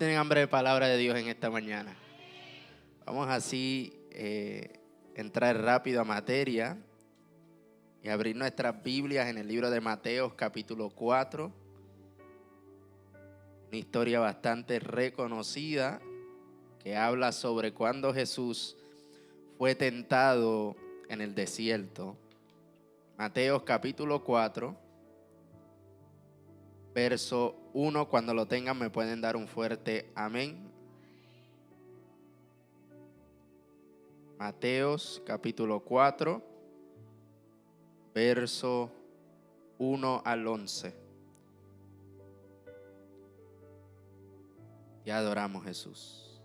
tienen hambre de palabra de Dios en esta mañana? Vamos así entrar rápido a materia y abrir nuestras Biblias en el libro de Mateo, capítulo 4. Una historia bastante reconocida que habla sobre cuando Jesús fue tentado en el desierto. Mateo, capítulo 4, verso 1. Cuando lo tengan me pueden dar un fuerte amén. Mateos, capítulo 4, verso 1 al 11. Y adoramos a Jesús.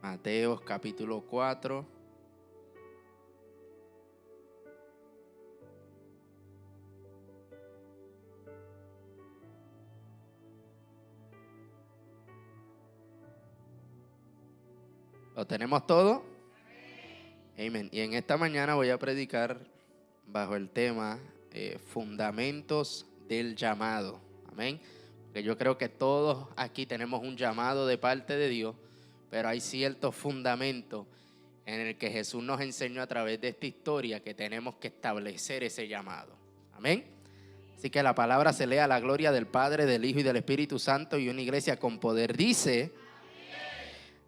Mateos, capítulo 4. ¿Lo tenemos todo? Amén. Y en esta mañana voy a predicar bajo el tema fundamentos del llamado. Amén. Porque yo creo que todos aquí tenemos un llamado de parte de Dios, pero hay ciertos fundamentos en el que Jesús nos enseñó a través de esta historia que tenemos que establecer ese llamado. Amén. Así que la palabra se lee a la gloria del Padre, del Hijo y del Espíritu Santo, y una iglesia con poder dice: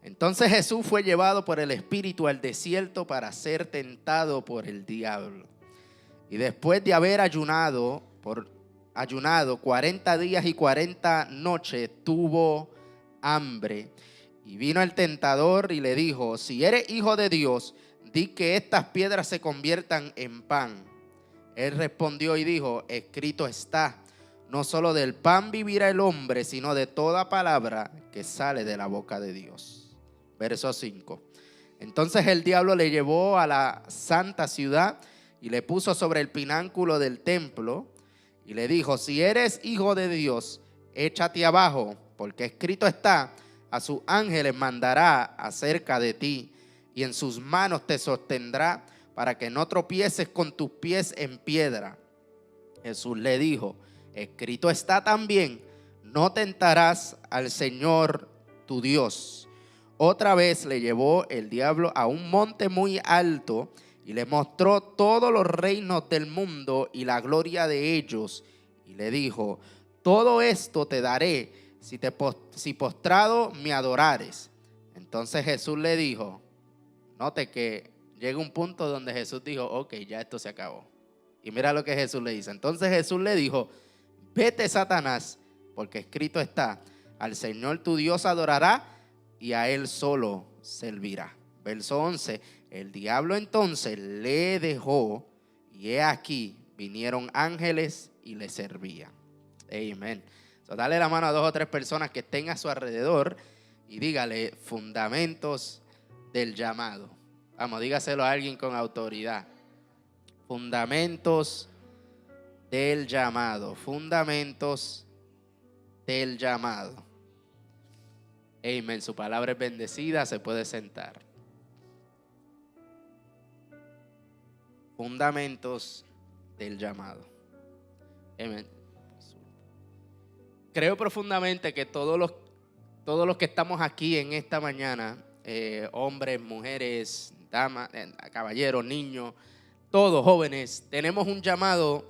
entonces Jesús fue llevado por el Espíritu al desierto para ser tentado por el diablo. Y después de haber ayunado 40 días y 40 noches, tuvo hambre. Y vino el tentador y le dijo: si eres hijo de Dios, di que estas piedras se conviertan en pan. Él respondió y dijo: escrito está, no solo del pan vivirá el hombre, sino de toda palabra que sale de la boca de Dios. Verso 5. Entonces el diablo le llevó a la santa ciudad y le puso sobre el pináculo del templo y le dijo: si eres hijo de Dios, échate abajo, porque escrito está, a sus ángeles mandará acerca de ti, y en sus manos te sostendrá para que no tropieces con tus pies en piedra. Jesús le dijo: escrito está también, no tentarás al Señor tu Dios. Otra vez le llevó el diablo a un monte muy alto y le mostró todos los reinos del mundo y la gloria de ellos. Y le dijo: todo esto te daré si postrado me adorares. Entonces Jesús le dijo, note que llega un punto donde Jesús dijo: ok, ya esto se acabó. Y mira lo que Jesús le dice. Entonces Jesús le dijo: vete, Satanás, porque escrito está, al Señor tu Dios adorará y a él solo servirá. Verso 11. El diablo entonces le dejó, y he aquí vinieron ángeles y le servían. Amén. So, dale la mano a 2 o 3 personas que estén a su alrededor y dígale: fundamentos del llamado. Vamos, dígaselo a alguien con autoridad. Fundamentos del llamado. Fundamentos del llamado. Amén. Su palabra es bendecida. Se puede sentar. Fundamentos del llamado. Amén. Creo profundamente que todos los que estamos aquí en esta mañana, hombres, mujeres, damas, caballeros, niños, todos jóvenes, tenemos un llamado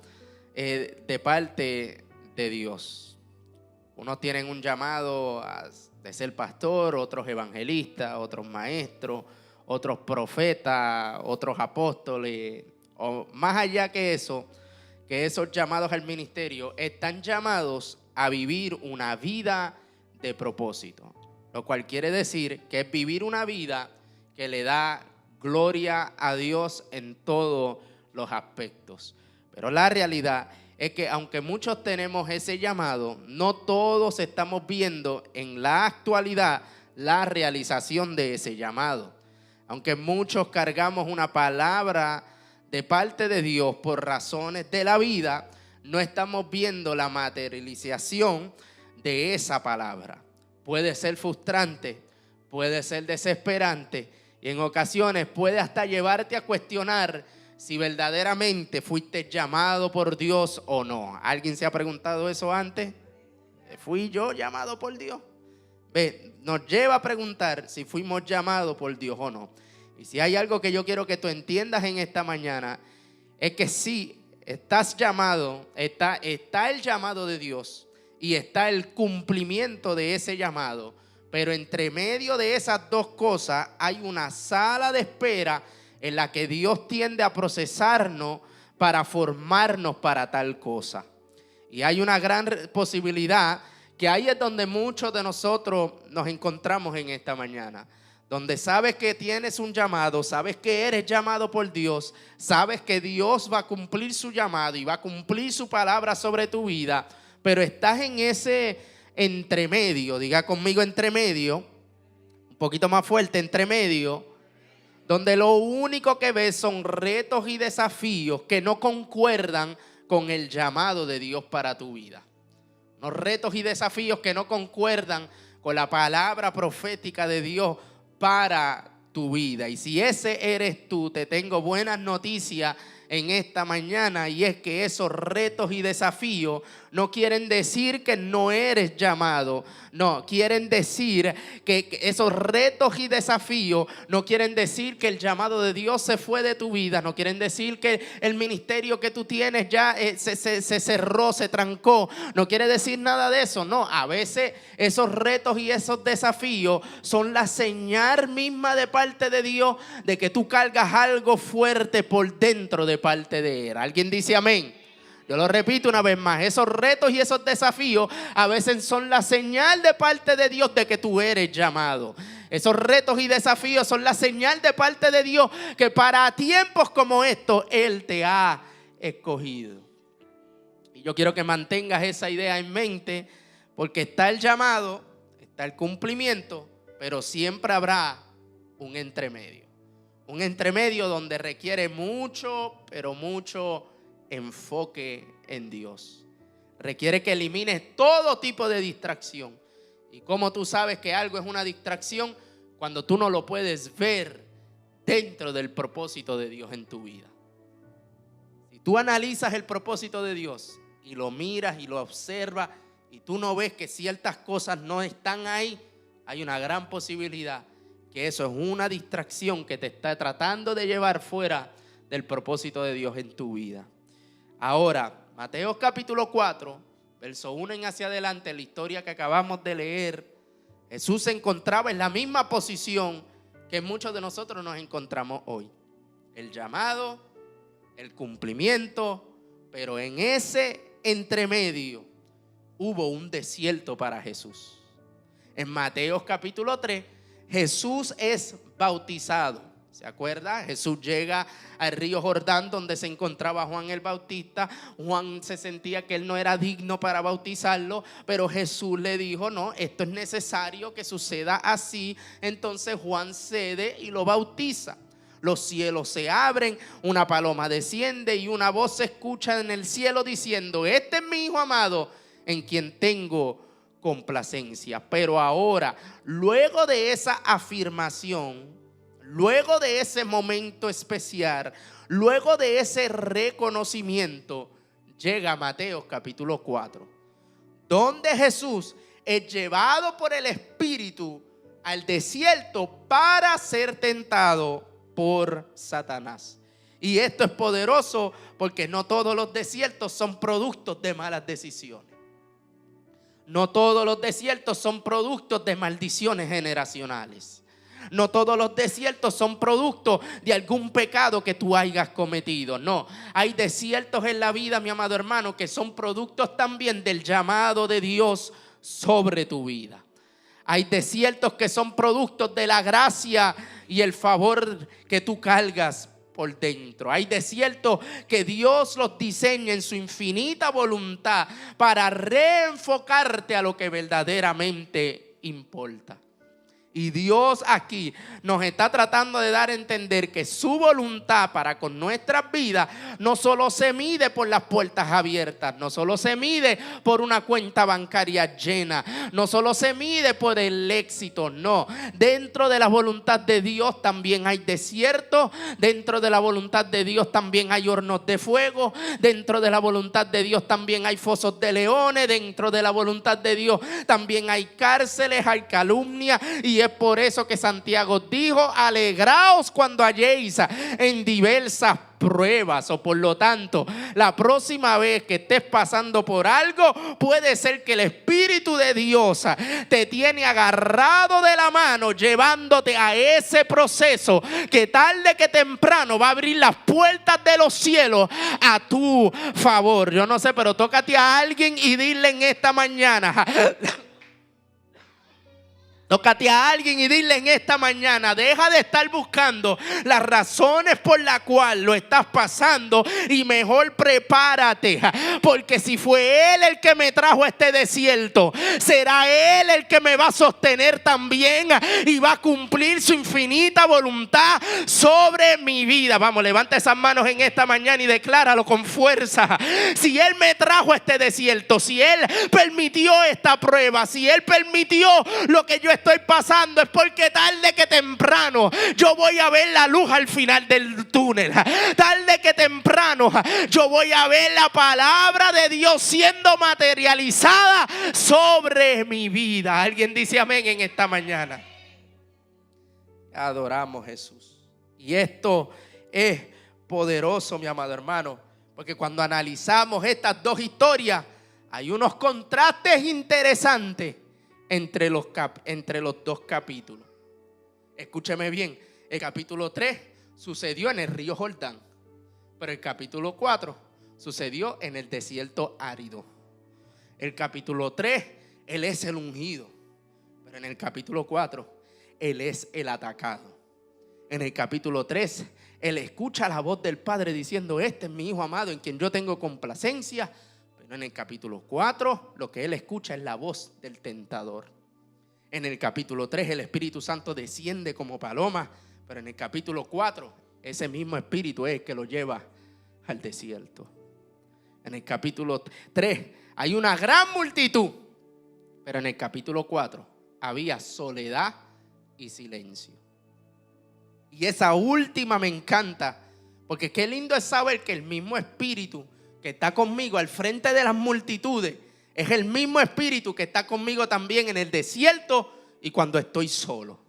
de parte de Dios. Unos tienen un llamado de ser pastor, otros evangelistas, otros maestros, otros profetas, otros apóstoles, o más allá que eso, que esos llamados al ministerio están llamados a vivir una vida de propósito, lo cual quiere decir que es vivir una vida que le da gloria a Dios en todos los aspectos. Pero la realidad es que aunque muchos tenemos ese llamado, no todos estamos viendo en la actualidad la realización de ese llamado. Aunque muchos cargamos una palabra de parte de Dios por razones de la vida, no estamos viendo la materialización de esa palabra. Puede ser frustrante, puede ser desesperante y en ocasiones puede hasta llevarte a cuestionar si verdaderamente fuiste llamado por Dios o no. ¿Alguien se ha preguntado eso antes? ¿Fui yo llamado por Dios? Nos lleva a preguntar si fuimos llamados por Dios o no. Y si hay algo que yo quiero que tú entiendas en esta mañana, es que sí, estás llamado, está el llamado de Dios y está el cumplimiento de ese llamado. Pero entre medio de esas dos cosas hay una sala de espera en la que Dios tiende a procesarnos para formarnos para tal cosa. Y hay una gran posibilidad que ahí es donde muchos de nosotros nos encontramos en esta mañana. Donde sabes que tienes un llamado, sabes que eres llamado por Dios, sabes que Dios va a cumplir su llamado y va a cumplir su palabra sobre tu vida, pero estás en ese entremedio, diga conmigo entremedio, un poquito más fuerte, entremedio, donde lo único que ves son retos y desafíos que no concuerdan con el llamado de Dios para tu vida. Los retos y desafíos que no concuerdan con la palabra profética de Dios para tu vida. Y si ese eres tú, te tengo buenas noticias en esta mañana, y es que esos retos y desafíos no quieren decir que no eres llamado. No, quieren decir que esos retos y desafíos no quieren decir que el llamado de Dios se fue de tu vida. No quieren decir que el ministerio que tú tienes ya se cerró, se trancó. No quiere decir nada de eso. No, a veces esos retos y esos desafíos son la señal misma de parte de Dios de que tú cargas algo fuerte por dentro de parte de Él. ¿Alguien dice amén? Yo lo repito una vez más, esos retos y esos desafíos a veces son la señal de parte de Dios de que tú eres llamado. Esos retos y desafíos son la señal de parte de Dios que para tiempos como estos Él te ha escogido. Y yo quiero que mantengas esa idea en mente, porque está el llamado, está el cumplimiento, pero siempre habrá un entremedio. Un entremedio donde requiere mucho, pero mucho enfoque en Dios. Requiere que elimines todo tipo de distracción. ¿Y cómo tú sabes que algo es una distracción? Cuando tú no lo puedes ver dentro del propósito de Dios en tu vida. Si tú analizas el propósito de Dios y lo miras y lo observas y tú no ves que ciertas cosas no están ahí, hay una gran posibilidad que eso es una distracción que te está tratando de llevar fuera del propósito de Dios en tu vida. Ahora, Mateo capítulo 4, verso 1 en hacia adelante, la historia que acabamos de leer, Jesús se encontraba en la misma posición que muchos de nosotros nos encontramos hoy. El llamado, el cumplimiento, pero en ese entremedio hubo un desierto para Jesús. En Mateo capítulo 3, Jesús es bautizado. ¿Se acuerda? Jesús llega al río Jordán donde se encontraba Juan el Bautista. Juan se sentía que él no era digno para bautizarlo, pero Jesús le dijo, no, esto es necesario que suceda así. Entonces Juan cede y lo bautiza. Los cielos se abren, una paloma desciende y una voz se escucha en el cielo diciendo, este es mi Hijo amado en quien tengo complacencia. Pero ahora, luego de esa afirmación, luego de ese momento especial, luego de ese reconocimiento, llega Mateo capítulo 4, donde Jesús es llevado por el Espíritu al desierto para ser tentado por Satanás. Y esto es poderoso porque no todos los desiertos son productos de malas decisiones. No todos los desiertos son productos de maldiciones generacionales. No todos los desiertos son producto de algún pecado que tú hayas cometido. No, hay desiertos en la vida, mi amado hermano, que son productos también del llamado de Dios sobre tu vida. Hay desiertos que son productos de la gracia y el favor que tú cargas por dentro. Hay desiertos que Dios los diseña en su infinita voluntad para reenfocarte a lo que verdaderamente importa. Y Dios aquí nos está tratando de dar a entender que su voluntad para con nuestras vidas no solo se mide por las puertas abiertas, no solo se mide por una cuenta bancaria llena, no solo se mide por el éxito, no. Dentro de la voluntad de Dios también hay desierto, dentro de la voluntad de Dios también hay hornos de fuego, dentro de la voluntad de Dios también hay fosos de leones, dentro de la voluntad de Dios también hay cárceles, hay calumnia. Y es por eso que Santiago dijo: alegraos cuando halléis en diversas pruebas. O por lo tanto, la próxima vez que estés pasando por algo, puede ser que el Espíritu de Dios te tiene agarrado de la mano, llevándote a ese proceso que tarde que temprano va a abrir las puertas de los cielos a tu favor. Yo no sé, pero tócate a alguien y dile en esta mañana. Tócate a alguien y dile en esta mañana: deja de estar buscando las razones por las cuales lo estás pasando y mejor prepárate, porque si fue Él el que me trajo a este desierto, será Él el que me va a sostener también y va a cumplir su infinita voluntad sobre mi vida. Vamos, levanta esas manos en esta mañana y decláralo con fuerza. Si Él me trajo a este desierto, si Él permitió esta prueba, si Él permitió lo que yo estoy pasando, es porque tarde que temprano yo voy a ver la luz al final del túnel. Tarde que temprano yo voy a ver la palabra de Dios siendo materializada sobre mi vida. Alguien dice amén en esta mañana. Adoramos, Jesús. Y esto es poderoso, mi amado hermano, porque cuando analizamos estas dos historias, hay unos contrastes interesantes entre los dos capítulos. Escúcheme bien, el capítulo 3 sucedió en el río Jordán, pero el capítulo 4 sucedió en el desierto árido. El capítulo 3, Él es el ungido, pero en el capítulo 4, Él es el atacado. En el capítulo 3, Él escucha la voz del Padre diciendo: este es mi Hijo amado en quien yo tengo complacencia. En el capítulo 4, lo que Él escucha es la voz del tentador. En el capítulo 3, el Espíritu Santo desciende como paloma. Pero en el capítulo 4, ese mismo Espíritu es el que lo lleva al desierto. En el capítulo 3, hay una gran multitud. Pero en el capítulo 4, había soledad y silencio. Y esa última me encanta, porque qué lindo es saber que el mismo Espíritu que está conmigo al frente de las multitudes es el mismo Espíritu que está conmigo también en el desierto y cuando estoy solo.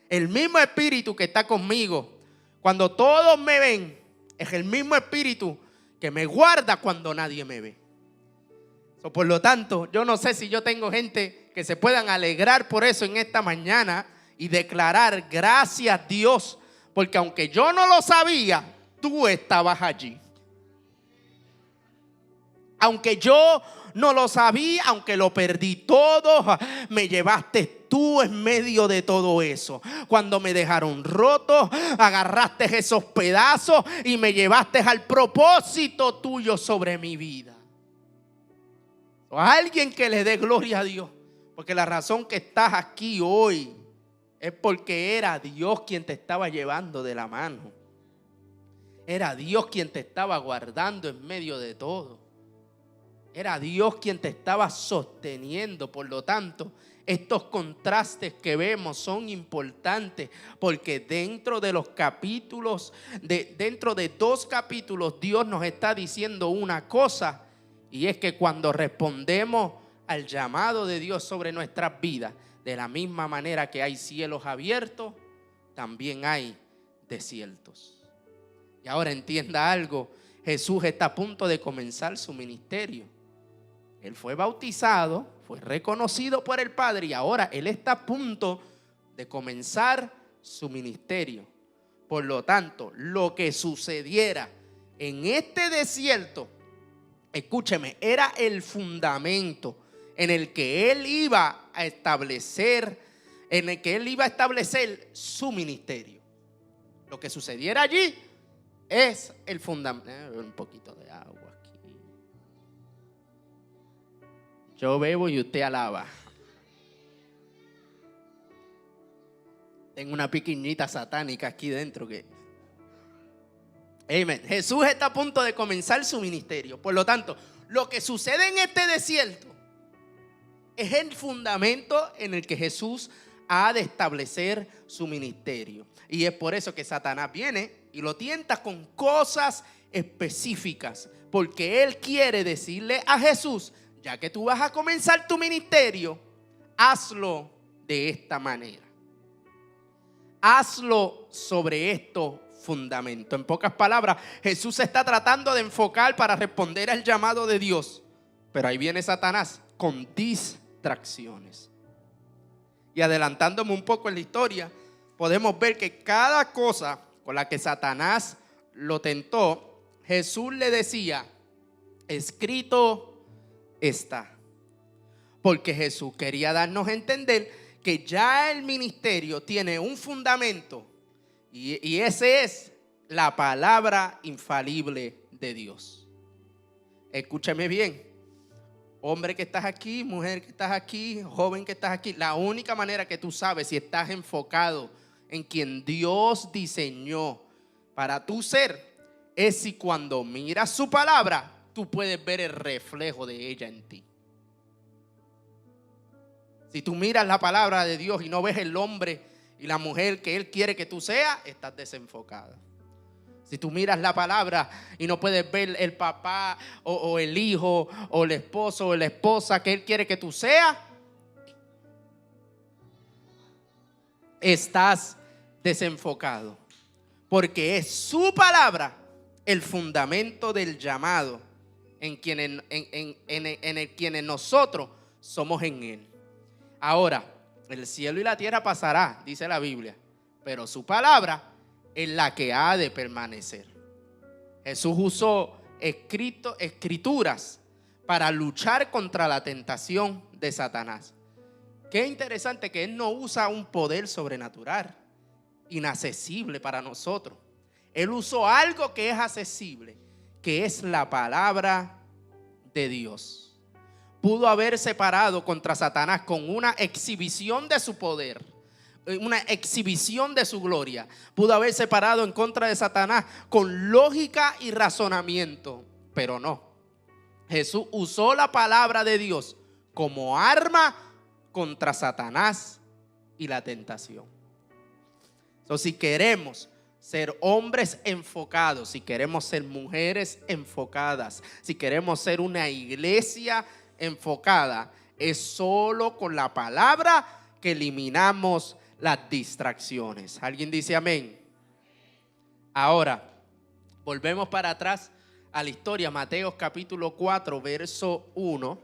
El mismo Espíritu que está conmigo cuando todos me ven es el mismo Espíritu que me guarda cuando nadie me ve. Por lo tanto, yo no sé si yo tengo gente que se puedan alegrar por eso en esta mañana y declarar: gracias Dios, porque aunque yo no lo sabía, tú estabas allí. Aunque yo no lo sabía, aunque lo perdí todo, me llevaste tú en medio de todo eso. Cuando me dejaron roto, agarraste esos pedazos y me llevaste al propósito tuyo sobre mi vida. A alguien que le dé gloria a Dios, porque la razón que estás aquí hoy es porque era Dios quien te estaba llevando de la mano. Era Dios quien te estaba guardando en medio de todo. Era Dios quien te estaba sosteniendo. Por lo tanto, estos contrastes que vemos son importantes, porque dentro de los capítulos, dentro de 2 capítulos, Dios nos está diciendo una cosa, y es que cuando respondemos al llamado de Dios sobre nuestras vidas, de la misma manera que hay cielos abiertos, también hay desiertos. Y ahora entienda algo: Jesús está a punto de comenzar su ministerio. Él fue bautizado, fue reconocido por el Padre y ahora Él está a punto de comenzar su ministerio. Por lo tanto, lo que sucediera en este desierto, escúcheme, era el fundamento en el que Él iba a establecer, su ministerio. Lo que sucediera allí es el fundamento. Un poquito de agua. Yo bebo y usted alaba. Tengo una pequeñita satánica aquí dentro que... Amén. Jesús está a punto de comenzar su ministerio. Por lo tanto, lo que sucede en este desierto es el fundamento en el que Jesús ha de establecer su ministerio. Y es por eso que Satanás viene y lo tienta con cosas específicas, porque él quiere decirle a Jesús: ya que tú vas a comenzar tu ministerio, hazlo de esta manera. Hazlo sobre estos fundamentos. En pocas palabras, Jesús se está tratando de enfocar para responder al llamado de Dios. Pero ahí viene Satanás con distracciones. Y adelantándome un poco en la historia, podemos ver que cada cosa con la que Satanás lo tentó, Jesús le decía: escrito está. Porque Jesús quería darnos a entender que ya el ministerio tiene un fundamento, y ese es la palabra infalible de Dios. Escúchame bien, hombre que estás aquí, mujer que estás aquí, joven que estás aquí. La única manera que tú sabes si estás enfocado en quien Dios diseñó para tu ser es si cuando miras su palabra, tú puedes ver el reflejo de ella en ti. Si tú miras la palabra de Dios y no ves el hombre y la mujer que Él quiere que tú seas, estás desenfocada. Si tú miras la palabra y no puedes ver el papá o el hijo o el esposo o la esposa que Él quiere que tú seas, estás desenfocado. Porque es su palabra el fundamento del llamado en quienes nosotros somos en Él. Ahora, el cielo y la tierra pasará, dice la Biblia, pero su palabra es la que ha de permanecer. Jesús usó escrituras para luchar contra la tentación de Satanás. Qué interesante que Él no usa un poder sobrenatural, inaccesible para nosotros. Él usó algo que es accesible, que es la palabra de Dios. Pudo haberse parado contra Satanás con una exhibición de su poder, una exhibición de su gloria. Pudo haberse parado en contra de Satanás con lógica y razonamiento, pero no. Jesús usó la palabra de Dios como arma contra Satanás y la tentación. Si queremos ser hombres enfocados, si queremos ser mujeres enfocadas, si queremos ser una iglesia enfocada, es solo con la palabra que eliminamos las distracciones. ¿Alguien dice amén? Ahora, volvemos para atrás a la historia, Mateo capítulo 4, verso 1.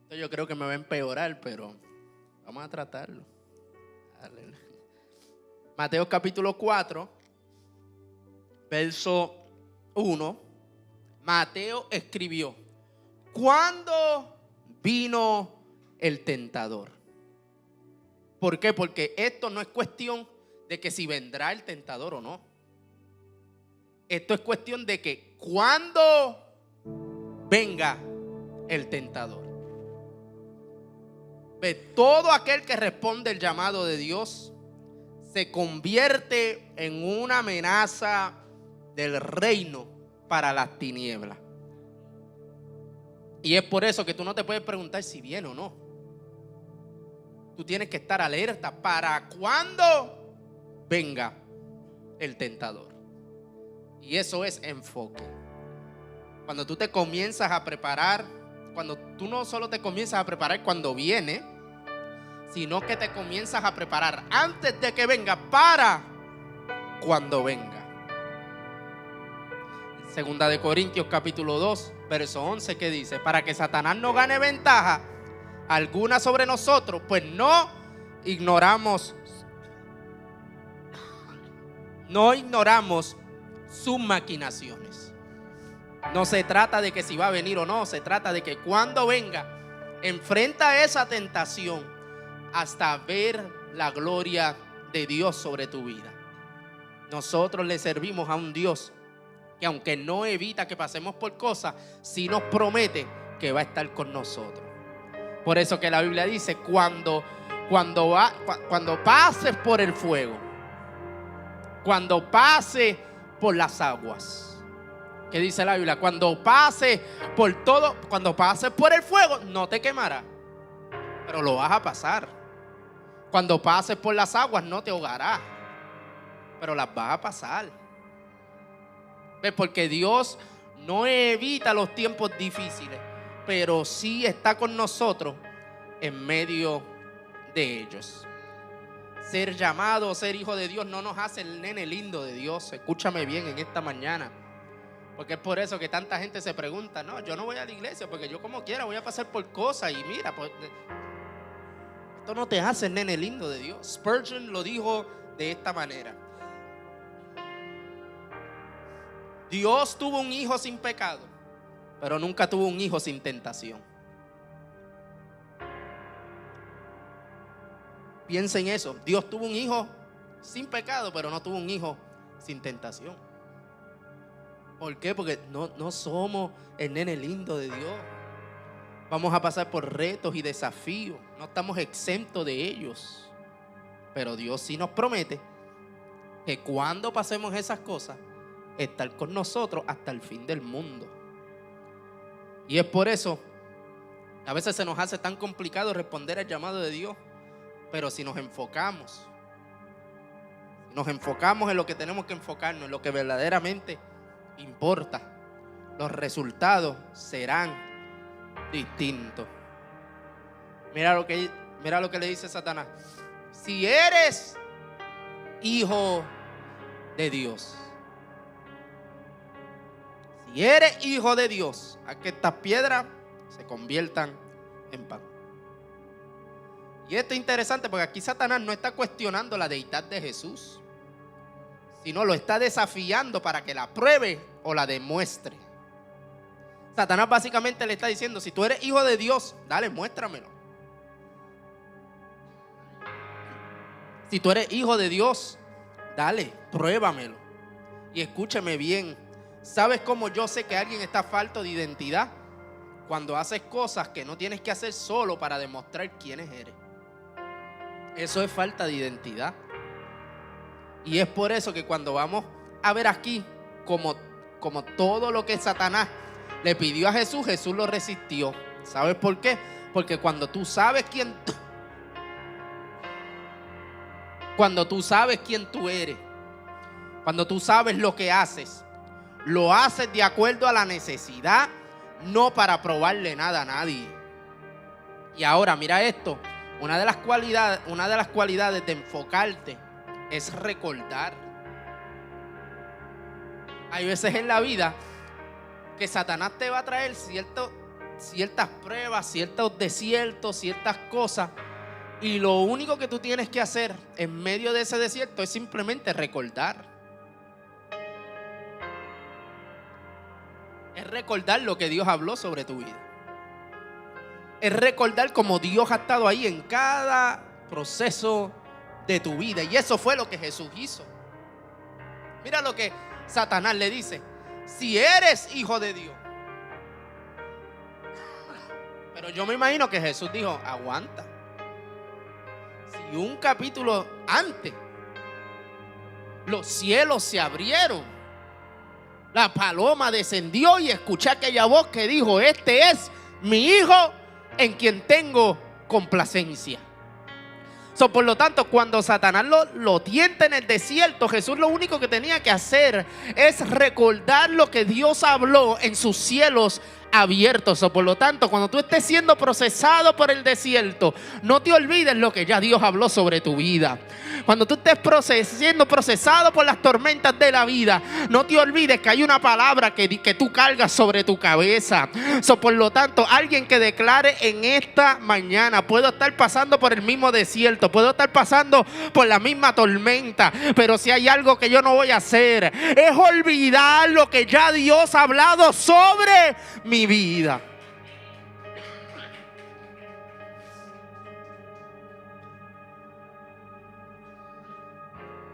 Esto yo creo que me va a empeorar, pero vamos a tratarlo. Mateo capítulo 4, verso 1. Mateo escribió: ¿cuándo vino el tentador? ¿Por qué? Porque esto no es cuestión de que si vendrá el tentador o no. Esto es cuestión de que cuando venga el tentador. Todo aquel que responde el llamado de Dios se convierte en una amenaza del reino para las tinieblas. Y es por eso que tú no te puedes preguntar si viene o no. Tú tienes que estar alerta para cuando venga el tentador. Y eso es enfoque. Cuando tú te comienzas a preparar, cuando tú no solo te comienzas a preparar cuando viene, sino que te comienzas a preparar antes de que venga para cuando venga. Segunda de Corintios capítulo 2, verso 11, que dice: para que Satanás no gane ventaja alguna sobre nosotros, pues no ignoramos sus maquinaciones. No se trata de que si va a venir o no, se trata de que cuando venga, enfrenta esa tentación hasta ver la gloria de Dios sobre tu vida. Nosotros le servimos a un Dios que, aunque no evita que pasemos por cosas, sí nos promete que va a estar con nosotros. Por eso que la Biblia dice, cuando pases por el fuego, cuando pases por las aguas, ¿qué dice la Biblia? Cuando pases por el fuego, no te quemará, pero lo vas a pasar. Cuando pases por las aguas, no te ahogarás, pero las vas a pasar. ¿Ves? Porque Dios no evita los tiempos difíciles, pero sí está con nosotros en medio de ellos. Ser llamado, ser hijo de Dios no nos hace el nene lindo de Dios. Escúchame bien en esta mañana, porque es por eso que tanta gente se pregunta, no, yo no voy a la iglesia porque yo como quiera voy a pasar por cosas. Y mira, pues, esto no te hace el nene lindo de Dios. Spurgeon lo dijo de esta manera: Dios tuvo un hijo sin pecado, pero nunca tuvo un hijo sin tentación. Piensa en eso. Dios tuvo un hijo sin pecado, pero no tuvo un hijo sin tentación. ¿Por qué? Porque no somos el nene lindo de Dios. Vamos a pasar por retos y desafíos. No estamos exentos de ellos. Pero Dios sí nos promete que cuando pasemos esas cosas, estar con nosotros hasta el fin del mundo. Y es por eso que a veces se nos hace tan complicado responder al llamado de Dios. Pero si nos enfocamos en lo que tenemos que enfocarnos, en lo que verdaderamente importa, los resultados serán distintos. Mira lo que le dice Satanás: si eres hijo de Dios, si eres hijo de Dios, haz que estas piedras se conviertan en pan. Y esto es interesante porque aquí Satanás no está cuestionando la deidad de Jesús, sino lo está desafiando para que la pruebe o la demuestre. Satanás básicamente le está diciendo: si tú eres hijo de Dios, dale, muéstramelo. Si tú eres hijo de Dios, dale, pruébamelo. Y escúchame bien, ¿sabes cómo yo sé que alguien está falto de identidad? Cuando haces cosas que no tienes que hacer solo para demostrar quiénes eres. Eso es falta de identidad. Y es por eso que cuando vamos a ver aquí, como todo lo que Satanás le pidió a Jesús, Jesús lo resistió. ¿Sabes por qué? Porque cuando tú sabes quién tú eres, cuando tú sabes lo que haces, lo haces de acuerdo a la necesidad, no para probarle nada a nadie. Y ahora mira esto. Una de las cualidades de enfocarte es recordar. Hay veces en la vida que Satanás te va a traer ciertas pruebas, ciertos desiertos, ciertas cosas, y lo único que tú tienes que hacer en medio de ese desierto es simplemente recordar. Es recordar lo que Dios habló sobre tu vida. Es recordar cómo Dios ha estado ahí en cada proceso de tu vida. Y eso fue lo que Jesús hizo. Mira lo que Satanás le dice: si eres hijo de Dios. Pero yo me imagino que Jesús dijo: aguanta. Si un capítulo antes los cielos se abrieron, la paloma descendió y escuché aquella voz que dijo: este es mi hijo en quien tengo complacencia. Por lo tanto, cuando Satanás lo tienta en el desierto, Jesús lo único que tenía que hacer es recordar lo que Dios habló en sus cielos abiertos. Por lo tanto, cuando tú estés siendo procesado por el desierto, no te olvides lo que ya Dios habló sobre tu vida. Cuando tú estés siendo procesado por las tormentas de la vida, no te olvides que hay una palabra que tú cargas sobre tu cabeza. Por lo tanto, alguien que declare en esta mañana: puedo estar pasando por el mismo desierto, puedo estar pasando por la misma tormenta, pero si hay algo que yo no voy a hacer, es olvidar lo que ya Dios ha hablado sobre mi vida.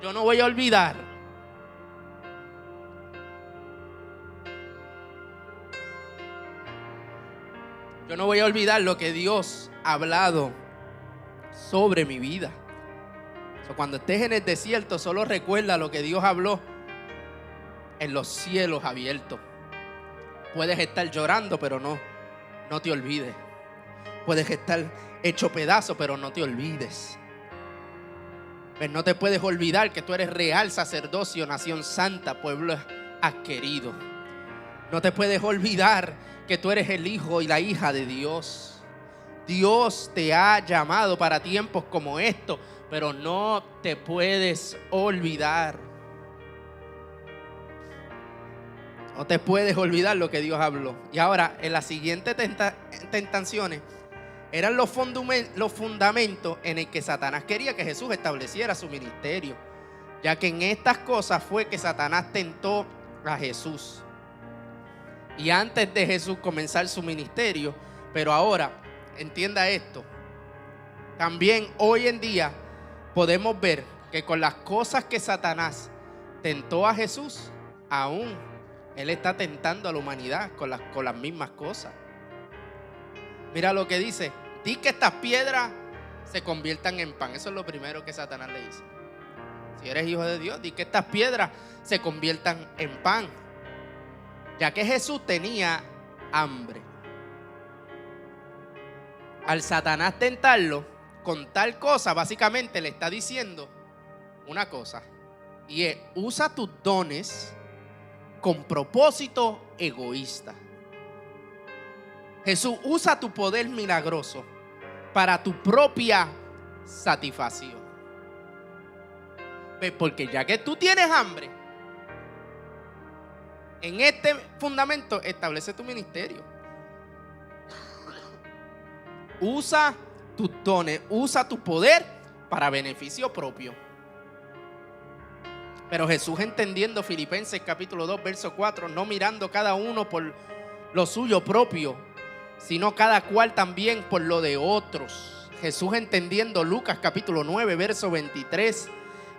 Yo no voy a olvidar Yo no voy a olvidar lo que Dios ha hablado sobre mi vida. Cuando estés en el desierto, solo recuerda lo que Dios habló en los cielos abiertos. Puedes estar llorando, pero no te olvides. Puedes estar hecho pedazo, pero no te olvides. Pero no te puedes olvidar que tú eres real sacerdocio, nación santa, pueblo adquirido. No te puedes olvidar que tú eres el hijo y la hija de Dios. Dios te ha llamado para tiempos como estos, pero no te puedes olvidar. No te puedes olvidar lo que Dios habló. Y ahora, en las siguientes tentaciones, eran los fundamentos en el que Satanás quería que Jesús estableciera su ministerio. Ya que en estas cosas fue que Satanás tentó a Jesús. Y antes de Jesús comenzar su ministerio, pero ahora, entienda esto, también hoy en día podemos ver que con las cosas que Satanás tentó a Jesús, aún Él está tentando a la humanidad con las mismas cosas. Mira lo que dice: di que estas piedras se conviertan en pan. Eso es lo primero que Satanás le dice. Si eres hijo de Dios, di que estas piedras se conviertan en pan. Ya que Jesús tenía hambre. Al Satanás tentarlo con tal cosa, básicamente le está diciendo una cosa. Y es: usa tus dones con propósito egoísta. Jesús, usa tu poder milagroso para tu propia satisfacción. Porque ya que tú tienes hambre, en este fundamento establece tu ministerio. Usa tus dones, usa tu poder para beneficio propio. Pero Jesús, entendiendo Filipenses capítulo 2 verso 4, no mirando cada uno por lo suyo propio, sino cada cual también por lo de otros. Jesús, entendiendo Lucas capítulo 9 verso 23,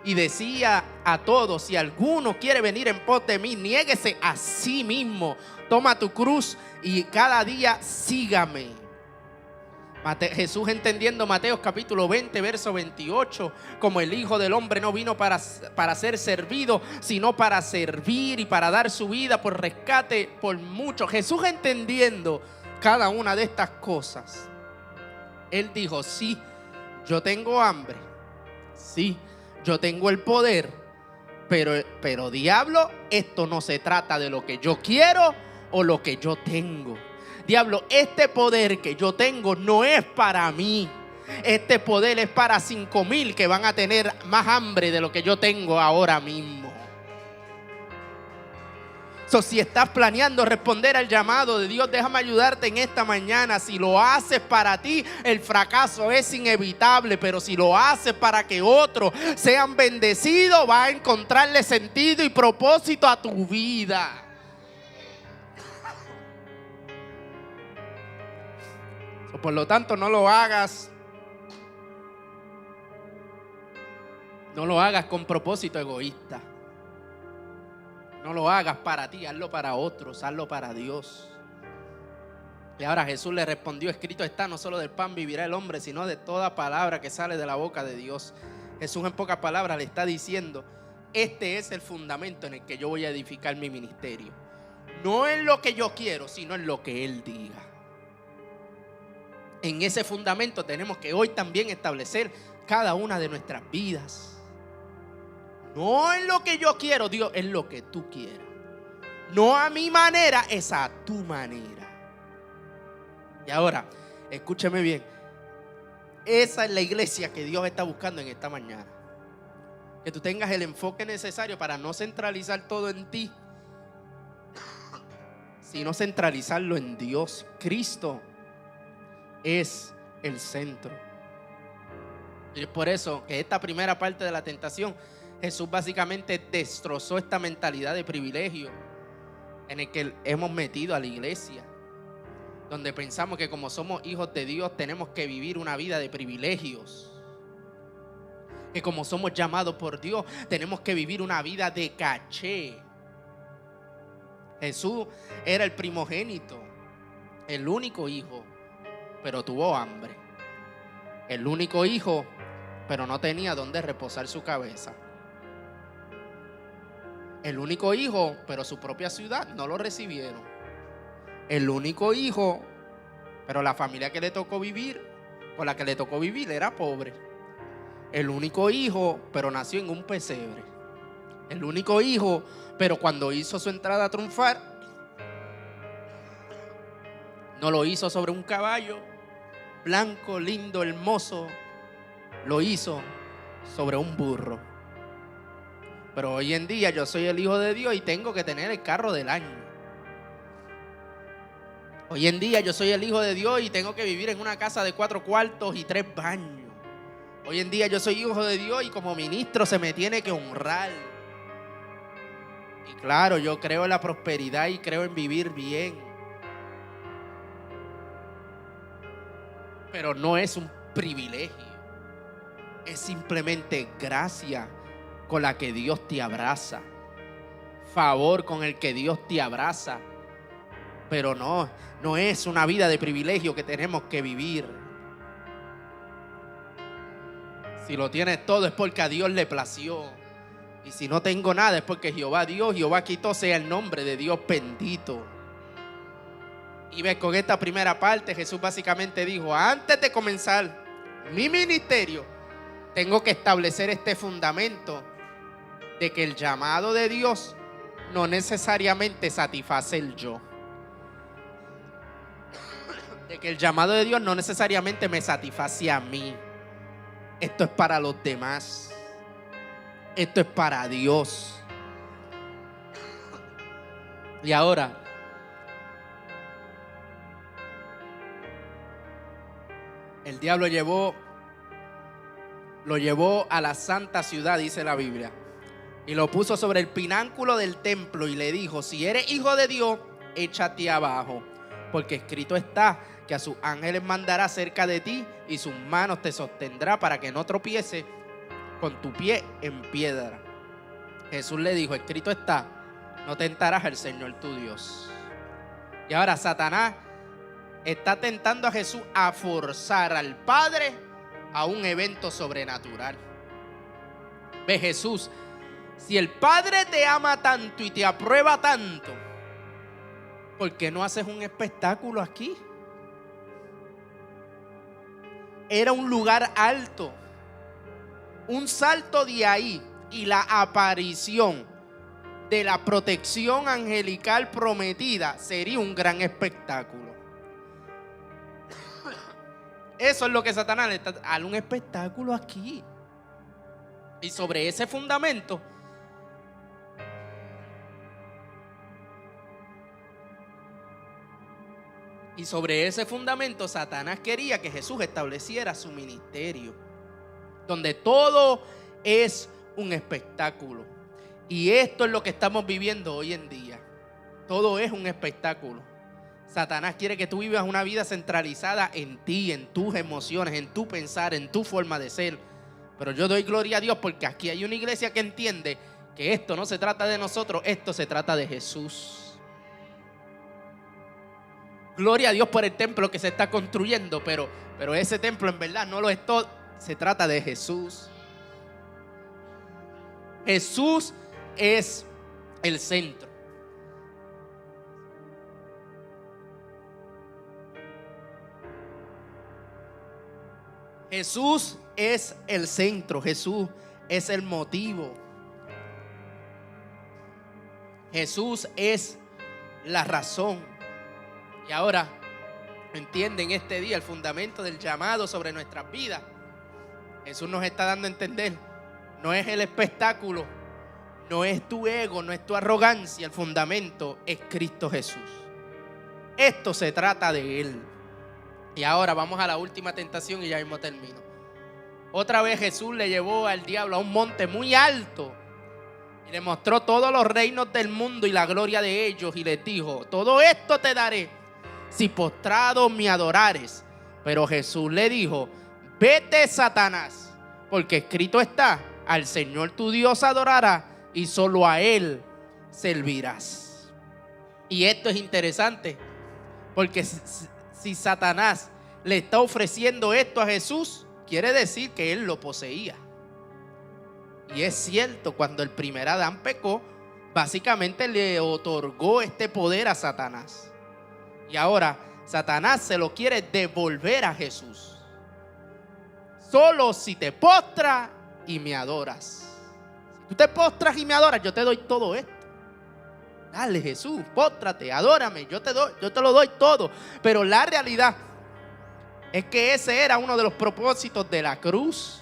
y decía a todos: si alguno quiere venir en pos de mí, niéguese a sí mismo, toma tu cruz y cada día sígame. Jesús, entendiendo Mateo capítulo 20 verso 28, como el Hijo del Hombre no vino para ser servido, sino para servir y para dar su vida por rescate por muchos. Jesús, entendiendo cada una de estas cosas, Él dijo: sí, yo tengo hambre, sí, yo tengo el poder, pero diablo, esto no se trata de lo que yo quiero o lo que yo tengo. Diablo, este poder que yo tengo no es para mí. Este poder es para 5,000 que van a tener más hambre de lo que yo tengo ahora mismo. Si estás planeando responder al llamado de Dios, déjame ayudarte en esta mañana. Si lo haces para ti, el fracaso es inevitable, pero si lo haces para que otros sean bendecidos, vas a encontrarle sentido y propósito a tu vida. Por lo tanto, no lo hagas con propósito egoísta. No lo hagas para ti, hazlo para otros, hazlo para Dios. Y ahora Jesús le respondió: escrito está, no solo del pan vivirá el hombre, sino de toda palabra que sale de la boca de Dios. Jesús, en pocas palabras, le está diciendo: este es el fundamento en el que yo voy a edificar mi ministerio. No en lo que yo quiero, sino en lo que Él diga. En ese fundamento tenemos que hoy también establecer cada una de nuestras vidas. No en lo que yo quiero, Dios, es lo que tú quieras. No a mi manera, es a tu manera. Y ahora, escúcheme bien. Esa es la iglesia que Dios está buscando en esta mañana. Que tú tengas el enfoque necesario para no centralizar todo en ti, sino centralizarlo en Dios. Cristo es el centro. Y es por eso que esta primera parte de la tentación, Jesús básicamente destrozó esta mentalidad de privilegio en el que hemos metido a la iglesia, donde pensamos que como somos hijos de Dios tenemos que vivir una vida de privilegios, que como somos llamados por Dios tenemos que vivir una vida de caché. Jesús era el primogénito, el único hijo, pero tuvo hambre. El único hijo, pero no tenía dónde reposar su cabeza. El único hijo, pero su propia ciudad no lo recibieron. El único hijo, pero la familia que le tocó vivir, con la que le tocó vivir, era pobre. El único hijo, pero nació en un pesebre. El único hijo, pero cuando hizo su entrada triunfal, no lo hizo sobre un caballo blanco, lindo, hermoso. Lo hizo sobre un burro. Pero hoy en día yo soy el hijo de Dios y tengo que tener el carro del año. Hoy en día yo soy el hijo de Dios y tengo que vivir en una casa de 4 cuartos y 3 baños. Hoy en día yo soy hijo de Dios y como ministro se me tiene que honrar. Y claro, yo creo en la prosperidad y creo en vivir bien. Pero no es un privilegio. Es simplemente gracia con la que Dios te abraza. Favor con el que Dios te abraza. Pero no es una vida de privilegio que tenemos que vivir. Si lo tienes todo es porque a Dios le plació. Y si no tengo nada es porque Jehová Dios, Jehová quitó, sea el nombre de Dios bendito. Y ves, con esta primera parte Jesús básicamente dijo: antes de comenzar mi ministerio, tengo que establecer este fundamento de que el llamado de Dios no necesariamente satisface el yo. De que el llamado de Dios no necesariamente me satisface a mí. Esto es para los demás. Esto es para Dios. Y ahora, el diablo lo llevó a la santa ciudad, dice la Biblia, y lo puso sobre el pináculo del templo y le dijo: si eres hijo de Dios, échate abajo, porque escrito está que a sus ángeles mandará cerca de ti y sus manos te sostendrá para que no tropiece con tu pie en piedra. Jesús le dijo: escrito está, no tentarás al Señor tu Dios. Y ahora Satanás está tentando a Jesús a forzar al Padre a un evento sobrenatural. Ve, Jesús, si el Padre te ama tanto y te aprueba tanto, ¿por qué no haces un espectáculo aquí? Era un lugar alto. Un salto de ahí y la aparición de la protección angelical prometida sería un gran espectáculo. Eso es lo que Satanás le está dando, un espectáculo aquí. Y sobre ese fundamento Satanás quería que Jesús estableciera su ministerio, donde todo es un espectáculo. Y esto es lo que estamos viviendo hoy en día. Todo es un espectáculo. Satanás quiere que tú vivas una vida centralizada en ti, en tus emociones, en tu pensar, en tu forma de ser. Pero yo doy gloria a Dios porque aquí hay una iglesia que entiende que esto no se trata de nosotros, esto se trata de Jesús. Gloria a Dios por el templo que se está construyendo, pero ese templo en verdad no lo es todo. Se trata de Jesús. Jesús es el centro. Jesús es el centro. Jesús es el motivo. Jesús es la razón. Y ahora entienden este día el fundamento del llamado sobre nuestras vidas. Jesús nos está dando a entender: no es el espectáculo, no es tu ego, no es tu arrogancia. El fundamento es Cristo Jesús. Esto se trata de Él. Y ahora vamos a la última tentación y ya mismo termino. Otra vez Jesús le llevó al diablo a un monte muy alto y le mostró todos los reinos del mundo y la gloria de ellos y les dijo: todo esto te daré si postrado me adorares. Pero Jesús le dijo: vete, Satanás, porque escrito está: al Señor tu Dios adorarás y solo a Él servirás. Y esto es interesante porque si Satanás le está ofreciendo esto a Jesús, quiere decir que él lo poseía. Y es cierto, cuando el primer Adán pecó, básicamente le otorgó este poder a Satanás. Y ahora Satanás se lo quiere devolver a Jesús. Solo si te postras y me adoras. Si tú te postras y me adoras, yo te doy todo esto. Dale, Jesús, póstrate, adórame, yo te lo doy todo. Pero la realidad es que ese era uno de los propósitos de la cruz.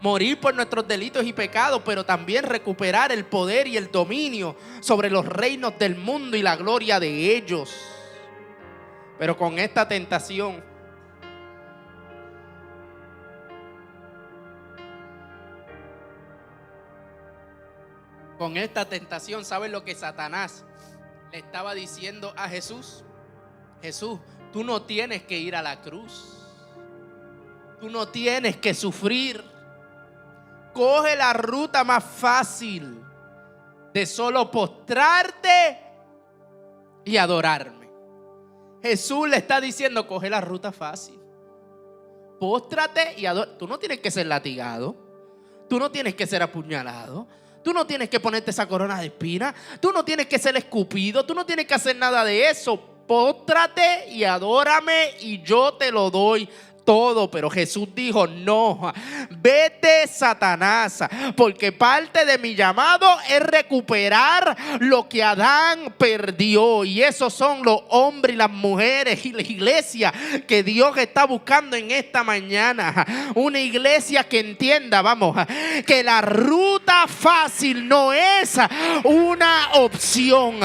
Morir por nuestros delitos y pecados, pero también recuperar el poder y el dominio sobre los reinos del mundo y la gloria de ellos. Pero con esta tentación, ¿sabes lo que Satanás le estaba diciendo a Jesús? Jesús, tú no tienes que ir a la cruz. Tú no tienes que sufrir. Coge la ruta más fácil de solo postrarte y adorarme. Jesús le está diciendo, coge la ruta fácil. Póstrate y adórame. Tú no tienes que ser latigado. Tú no tienes que ser apuñalado. Tú no tienes que ponerte esa corona de espinas. Tú no tienes que ser escupido. Tú no tienes que hacer nada de eso. Póstrate y adórame y yo te lo doy todo. Pero Jesús dijo, no, vete, Satanás, porque parte de mi llamado es recuperar lo que Adán perdió. Y esos son los hombres y las mujeres y la iglesia que Dios está buscando en esta mañana. Una iglesia que entienda, que la ruta fácil no es una opción.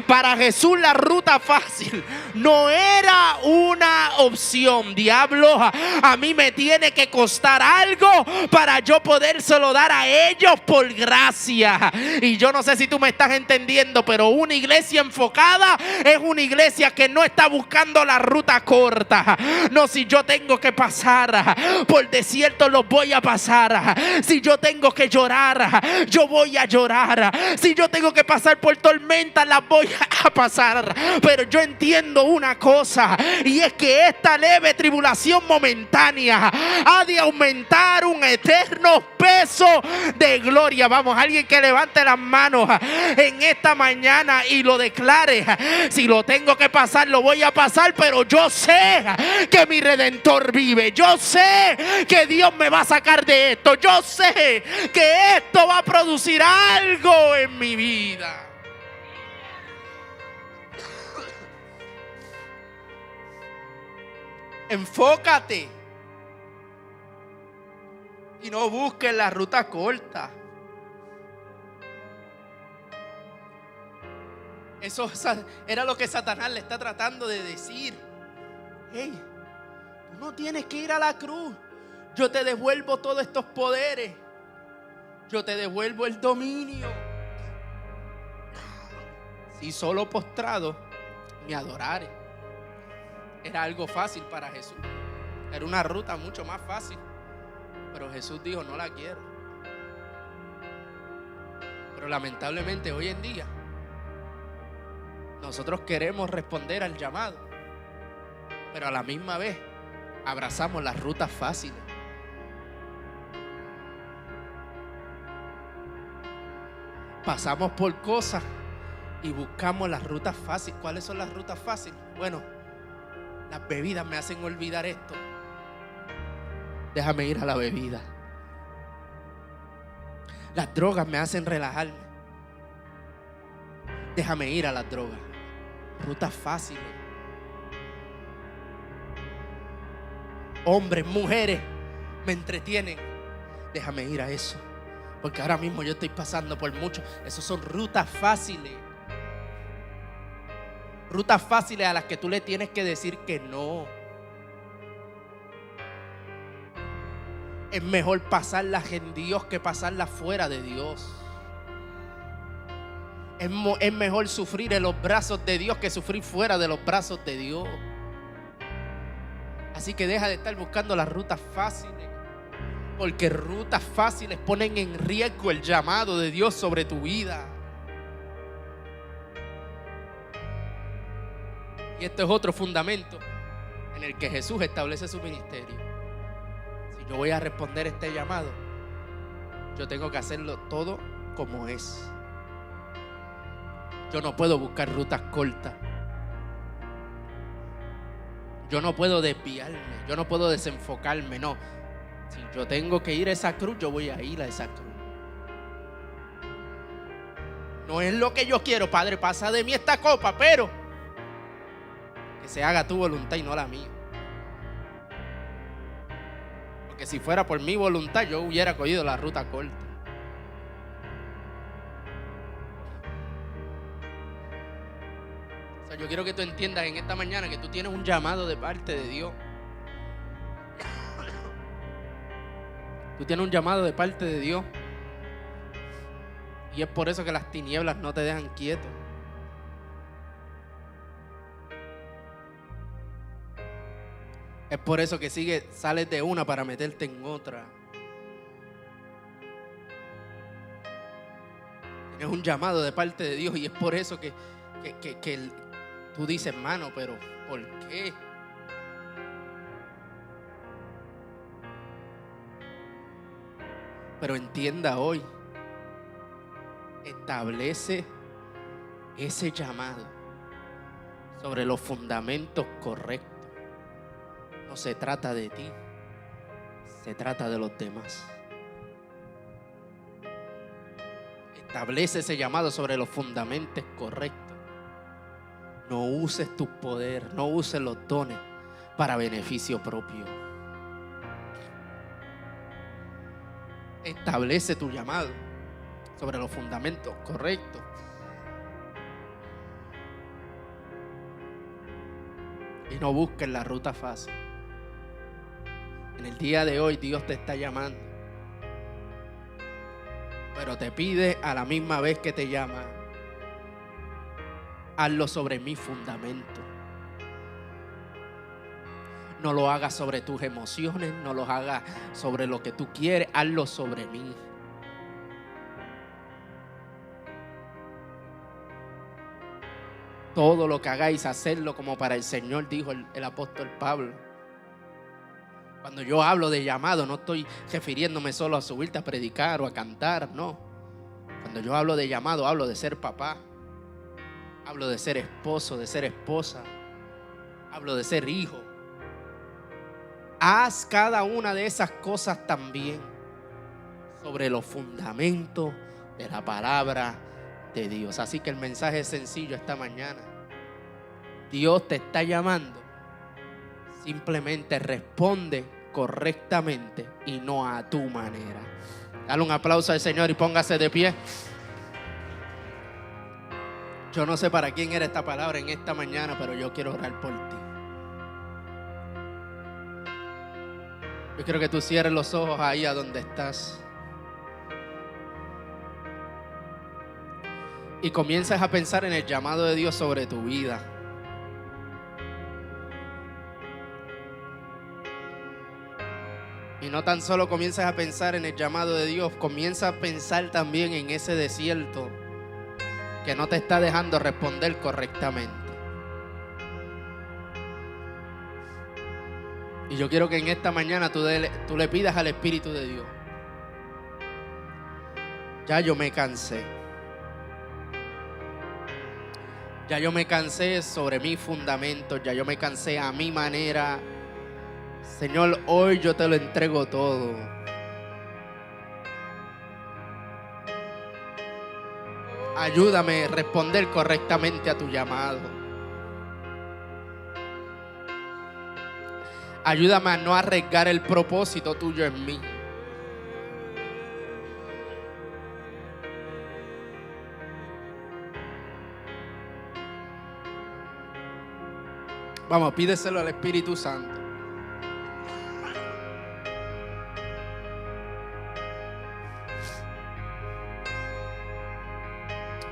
Para Jesús la ruta fácil no era una opción. Diablo, a mí me tiene que costar algo para yo podérselo dar a ellos por gracia. Y yo no sé si tú me estás entendiendo, pero una iglesia enfocada es una iglesia que no está buscando la ruta corta. No, si yo tengo que pasar por desierto, los voy a pasar. Si yo tengo que llorar, yo voy a llorar. Si yo tengo que pasar por tormentas, las voy a pasar. Pero yo entiendo una cosa, y es que esta leve tribulación momentánea ha de aumentar un eterno peso de gloria. Vamos, alguien que levante las manos en esta mañana y lo declare. Si lo tengo que pasar, lo voy a pasar, pero yo sé que mi Redentor vive. Yo sé que Dios me va a sacar de esto. Yo sé que esto va a producir algo en mi vida. Enfócate y no busques la ruta corta. Eso era lo que Satanás le está tratando de decir. Hey, tú no tienes que ir a la cruz. Yo te devuelvo todos estos poderes. Yo te devuelvo el dominio. Si solo postrado me adorare. Era algo fácil para Jesús. Era una ruta mucho más fácil. Pero Jesús dijo, no la quiero. Pero lamentablemente hoy en día nosotros queremos responder al llamado, pero a la misma vez abrazamos las rutas fáciles. Pasamos por cosas y buscamos las rutas fáciles. ¿Cuáles son las rutas fáciles? Bueno, las bebidas me hacen olvidar esto. Déjame ir a la bebida. Las drogas me hacen relajarme. Déjame ir a las drogas. Rutas fáciles. Hombres, mujeres me entretienen. Déjame ir a eso, porque ahora mismo yo estoy pasando por mucho. Esas son rutas fáciles. Rutas fáciles a las que tú le tienes que decir que no. Es mejor pasarlas en Dios que pasarlas fuera de Dios. Es mejor sufrir en los brazos de Dios que sufrir fuera de los brazos de Dios. Así que deja de estar buscando las rutas fáciles, porque rutas fáciles ponen en riesgo el llamado de Dios sobre tu vida. Y este es otro fundamento. en el que Jesús establece su ministerio. Si yo voy a responder este llamado, yo tengo que hacerlo todo como es. Yo no puedo buscar rutas cortas. Yo no puedo desviarme, yo no puedo desenfocarme, no. Si yo tengo que ir a esa cruz, yo voy a ir a esa cruz. No es lo que yo quiero, Padre, pasa de mí esta copa, pero que se haga tu voluntad y no la mía. Porque si fuera por mi voluntad, yo hubiera cogido la ruta corta. O sea, yo quiero que tú entiendas en esta mañana que tú tienes un llamado de parte de Dios. Tú tienes un llamado de parte de Dios. Y es por eso que las tinieblas no te dejan quieto. Es por eso que sales de una para meterte en otra. Tienes un llamado de parte de Dios y es por eso que tú dices, hermano, pero ¿por qué? Pero entienda hoy, establece ese llamado sobre los fundamentos correctos. No se trata de ti, se trata de los demás. Establece ese llamado sobre los fundamentos correctos. No uses tu poder, no uses los dones para beneficio propio. Establece tu llamado sobre los fundamentos correctos. Y no busques la ruta fácil. En el día de hoy Dios te está llamando, pero te pide a la misma vez que te llama, hazlo sobre mi fundamento. No lo hagas sobre tus emociones, no lo hagas sobre lo que tú quieres, hazlo sobre mí. Todo lo que hagáis, hacerlo como para el Señor, dijo el apóstol Pablo. Cuando yo hablo de llamado, no estoy refiriéndome solo a subirte a predicar o a cantar, no. Cuando yo hablo de llamado, hablo de ser papá. Hablo de ser esposo, de ser esposa. Hablo de ser hijo. Haz cada una de esas cosas también sobre los fundamentos de la palabra de Dios. Así que el mensaje es sencillo esta mañana. Dios te está llamando. Simplemente responde correctamente y no a tu manera. Dale un aplauso al Señor y póngase de pie. Yo no sé para quién era esta palabra en esta mañana, pero yo quiero orar por ti. Yo quiero que tú cierres los ojos ahí a donde estás y comiences a pensar en el llamado de Dios sobre tu vida. Y no tan solo comiences a pensar en el llamado de Dios, comienza a pensar también en ese desierto que no te está dejando responder correctamente. Y yo quiero que en esta mañana tú le pidas al Espíritu de Dios. Ya yo me cansé. Ya yo me cansé sobre mis fundamentos. Ya yo me cansé a mi manera. Señor, hoy yo te lo entrego todo. Ayúdame a responder correctamente a tu llamado. Ayúdame a no arriesgar el propósito tuyo en mí. Vamos, pídeselo al Espíritu Santo.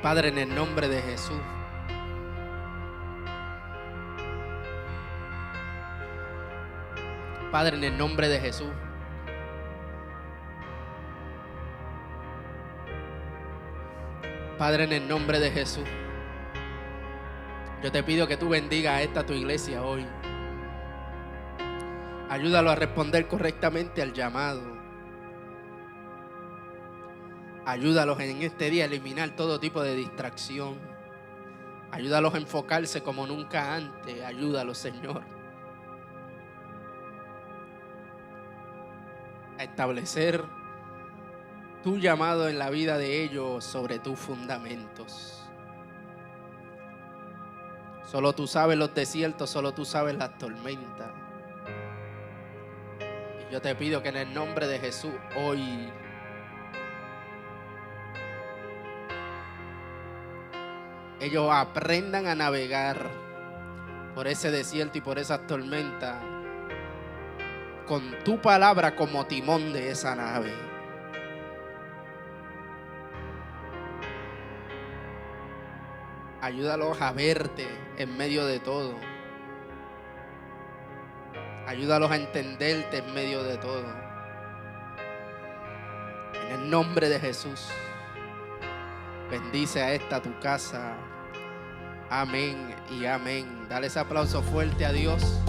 Padre, en el nombre de Jesús. Padre, en el nombre de Jesús. Padre, en el nombre de Jesús. Yo te pido que tú bendigas a esta tu iglesia hoy. Ayúdalo a responder correctamente al llamado. Ayúdalos en este día a eliminar todo tipo de distracción. Ayúdalos a enfocarse como nunca antes. Ayúdalos, Señor, a establecer tu llamado en la vida de ellos sobre tus fundamentos. Solo tú sabes los desiertos, solo tú sabes las tormentas. Y yo te pido que en el nombre de Jesús hoy ellos aprendan a navegar por ese desierto y por esas tormentas con tu palabra como timón de esa nave. Ayúdalos a verte en medio de todo. Ayúdalos a entenderte en medio de todo. En el nombre de Jesús, bendice a esta tu casa. Amén y amén. Dale ese aplauso fuerte a Dios.